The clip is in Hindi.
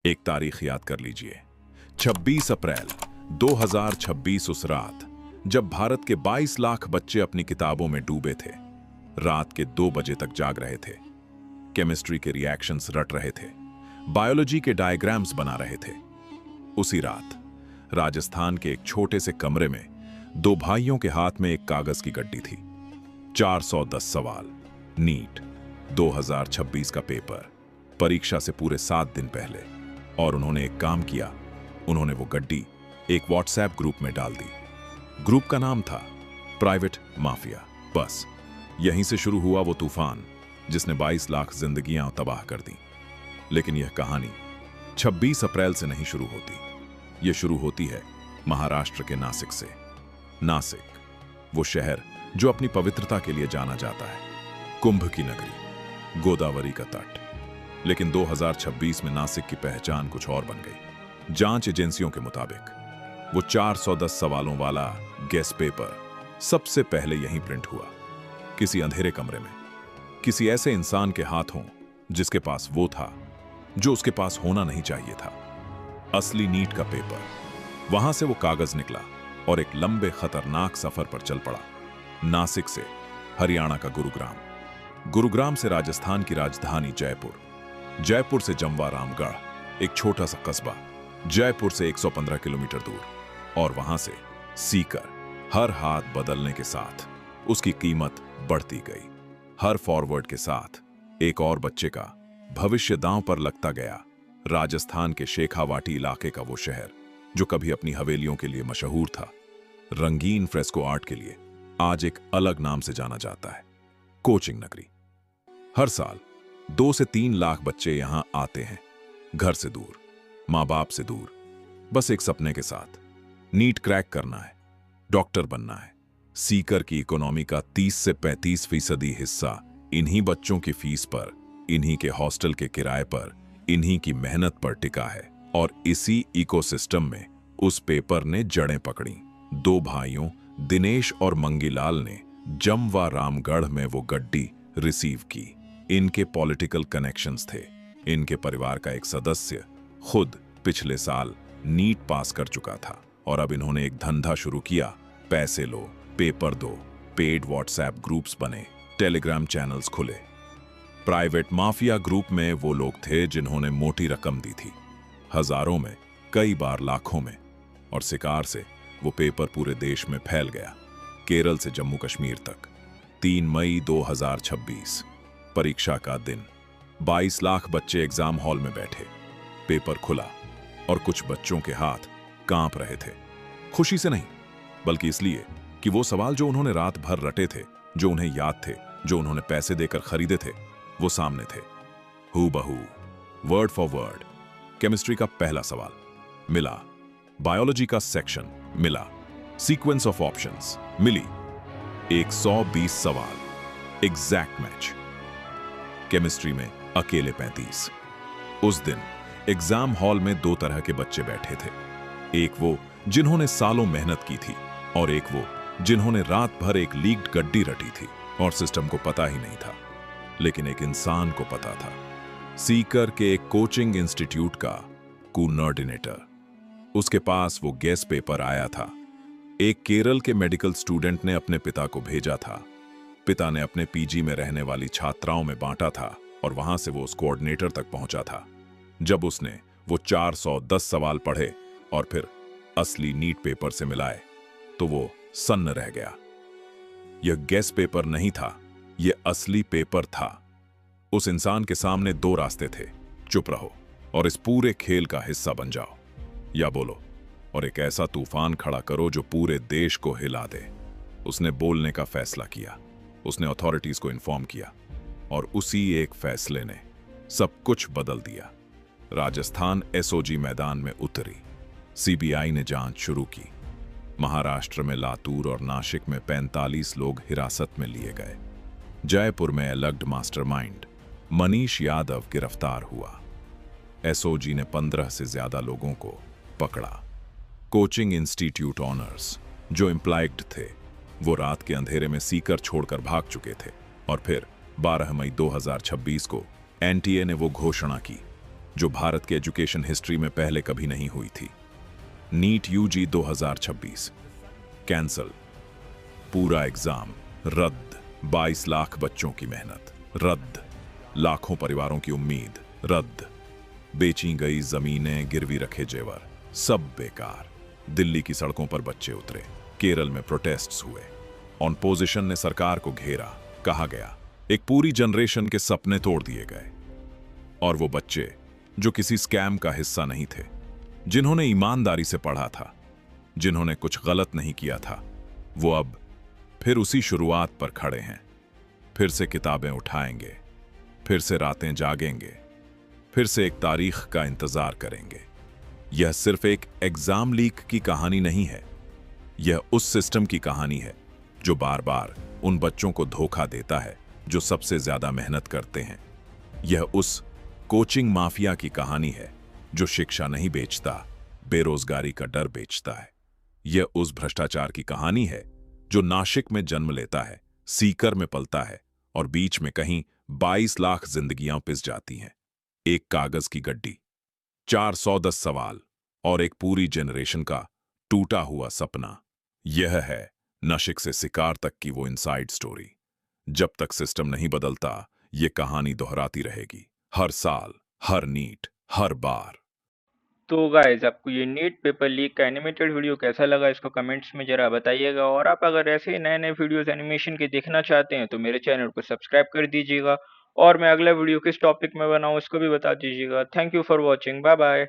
एक तारीख याद कर लीजिए, 26 अप्रैल 2026, उस रात जब भारत के 22 लाख बच्चे अपनी किताबों में डूबे थे, रात के 2 बजे तक जाग रहे थे, केमिस्ट्री के रिएक्शंस रट रहे थे, बायोलॉजी के डायग्राम्स बना रहे थे। उसी रात राजस्थान के एक छोटे से कमरे में 2 भाइयों के हाथ में एक कागज की गड्डी थी। 410 सवाल, नीट 2026 का पेपर, परीक्षा से पूरे 7 दिन पहले। और उन्होंने एक काम किया, उन्होंने वो गड्डी एक व्हाट्सएप ग्रुप में डाल दी। ग्रुप का नाम था प्राइवेट माफिया। बस यहीं से शुरू हुआ वो तूफान जिसने 22 लाख जिंदगियां तबाह कर दी। लेकिन यह कहानी 26 अप्रैल से नहीं शुरू होती, यह शुरू होती है महाराष्ट्र के नासिक से। नासिक, वो शहर जो अपनी पवित्रता के लिए जाना जाता है, कुंभ की नगरी, गोदावरी का तट। लेकिन 2026 में नासिक की पहचान कुछ और बन गई। जांच एजेंसियों के मुताबिक वो 410 सवालों वाला गेस पेपर सबसे पहले यहीं प्रिंट हुआ, किसी अंधेरे कमरे में, किसी ऐसे इंसान के हाथों जिसके पास वो था जो उसके पास होना नहीं चाहिए था, असली नीट का पेपर। वहां से वो कागज निकला और एक लंबे खतरनाक सफर पर चल पड़ा। नासिक से हरियाणा का गुरुग्राम, गुरुग्राम से राजस्थान की राजधानी जयपुर, जयपुर से जमवा रामगढ़, एक छोटा सा कस्बा जयपुर से 115 किलोमीटर दूर, और वहां से सीकर। हर हाथ बदलने के साथ उसकी कीमत बढ़ती गई। हर फॉरवर्ड के साथ एक और बच्चे का भविष्य दांव पर लगता गया। राजस्थान के शेखावाटी इलाके का वो शहर जो कभी अपनी हवेलियों के लिए मशहूर था, रंगीन फ्रेस्को आर्ट के लिए आज एक अलग नाम से जाना जाता है, कोचिंग नगरी। हर साल 2 से 3 लाख बच्चे यहां आते हैं, घर से दूर, मां बाप से दूर, बस एक सपने के साथ। नीट क्रैक करना है, डॉक्टर बनना है। सीकर की इकोनॉमी का 30 से 35% हिस्सा इन्हीं बच्चों की फीस पर, इन्हीं के हॉस्टल के किराए पर, इन्हीं की मेहनत पर टिका है। और इसी इकोसिस्टम में उस पेपर ने जड़ें पकड़ी। 2 भाइयों दिनेश और मंगीलाल ने जमवा रामगढ़ में वो गड्डी रिसीव की। इनके पॉलिटिकल कनेक्शंस थे। इनके परिवार का एक सदस्य खुद पिछले साल नीट पास कर चुका था और अब इन्होंने एक धंधा शुरू किया, पैसे लो, पेपर दो। पेड व्हाट्सएप ग्रुप्स बने, टेलीग्राम चैनल्स खुले। प्राइवेट माफिया ग्रुप में वो लोग थे जिन्होंने मोटी रकम दी थी, हजारों में, कई बार लाखों में। और शिकार से वो पेपर पूरे देश में फैल गया, केरल से जम्मू कश्मीर तक। 3 मई 2026, परीक्षा का दिन। 22 लाख बच्चे एग्जाम हॉल में बैठे। पेपर खुला और कुछ बच्चों के हाथ कांप रहे थे, खुशी से नहीं बल्कि इसलिए कि वो सवाल जो उन्होंने रात भर रटे थे, जो उन्हें याद थे, जो उन्होंने पैसे देकर खरीदे थे, वो सामने थे, हूबहू, वर्ड फॉर वर्ड। केमिस्ट्री का पहला सवाल मिला, बायोलॉजी का सेक्शन मिला, सीक्वेंस ऑफ ऑप्शंस मिली। 120 सवाल, एग्जैक्ट मैच। केमिस्ट्री में अकेले 35। उस दिन एग्जाम हॉल में 2 तरह के बच्चे बैठे थे, एक वो जिन्होंने सालों मेहनत की थी और एक वो जिन्होंने रात भर एक लीक्ड गड्डी रटी थी और सिस्टम को पता ही नहीं था। लेकिन एक इंसान को पता था, सीकर के एक कोचिंग इंस्टीट्यूट का कोऑर्डिनेटर। उसके पास वो गेस पेपर आया था। एक केरल के मेडिकल स्टूडेंट ने अपने पिता को भेजा था। पिता ने अपने पीजी में रहने वाली छात्राओं में बांटा था और वहां से वो उस कोऑर्डिनेटर तक पहुंचा था। जब उसने वो 410 सवाल पढ़े और फिर असली नीट पेपर से मिलाए तो वो सन्न रह गया। यह गेस पेपर नहीं था, यह असली पेपर था। उस इंसान के सामने 2 रास्ते थे, चुप रहो और इस पूरे खेल का हिस्सा बन जाओ, या बोलो और एक ऐसा तूफान खड़ा करो जो पूरे देश को हिला दे। उसने बोलने का फैसला किया। उसने अथॉरिटीज को इन्फॉर्म किया और उसी एक फैसले ने सब कुछ बदल दिया। राजस्थान एसओजी मैदान में उतरी। सीबीआई ने जांच शुरू की। महाराष्ट्र में लातूर और नासिक में 45 लोग हिरासत में लिए गए। जयपुर में एलग्ड मास्टरमाइंड मनीष यादव गिरफ्तार हुआ। एसओजी ने 15 से ज्यादा लोगों को पकड़ा। कोचिंग इंस्टीट्यूट ऑनर्स जो एम्प्लॉयड थे वो रात के अंधेरे में सीकर छोड़कर भाग चुके थे। और फिर 12 मई 2026 को एनटीए ने वो घोषणा की, जो भारत के एजुकेशन हिस्ट्री में पहले कभी नहीं हुई थी। नीट यूजी 2026 कैंसल, पूरा एग्जाम रद्द, 22 लाख बच्चों की मेहनत रद्द, लाखों परिवारों की उम्मीद रद्द, बेची गई जमीनें, गिरवी रखे जेवर, सब बेकार। दिल्ली की सड़कों पर बच्चे उतरे, केरल में प्रोटेस्ट्स हुए, ऑपोजिशन ने सरकार को घेरा, कहा गया एक पूरी जनरेशन के सपने तोड़ दिए गए। और वो बच्चे जो किसी स्कैम का हिस्सा नहीं थे, जिन्होंने ईमानदारी से पढ़ा था, जिन्होंने कुछ गलत नहीं किया था, वो अब फिर उसी शुरुआत पर खड़े हैं। फिर से किताबें उठाएंगे, फिर से रातें जागेंगे, फिर से एक तारीख का इंतजार करेंगे। यह सिर्फ एक एग्जाम लीक की कहानी नहीं है, यह उस सिस्टम की कहानी है जो बार बार उन बच्चों को धोखा देता है जो सबसे ज्यादा मेहनत करते हैं। यह उस कोचिंग माफिया की कहानी है जो शिक्षा नहीं बेचता, बेरोजगारी का डर बेचता है। यह उस भ्रष्टाचार की कहानी है जो नासिक में जन्म लेता है, सीकर में पलता है और बीच में कहीं 22 लाख जिंदगियां पिस जाती हैं। एक कागज की गड्डी, 410 सवाल और एक पूरी जनरेशन का टूटा हुआ सपना। यह है नासिक से शिकार तक की वो इनसाइड स्टोरी। जब तक सिस्टम नहीं बदलता, ये कहानी दोहराती रहेगी, हर साल, हर नीट, हर बार। तो गाइस, आपको ये नीट पेपर लीक का एनिमेटेड वीडियो कैसा लगा, इसको कमेंट्स में जरा बताइएगा। और आप अगर ऐसे ही नए नए वीडियोस एनिमेशन के देखना चाहते हैं तो मेरे चैनल को सब्सक्राइब कर दीजिएगा। और मैं अगला वीडियो किस टॉपिक में बनाऊं इसको भी बता दीजिएगा। Thank you for watching, bye bye.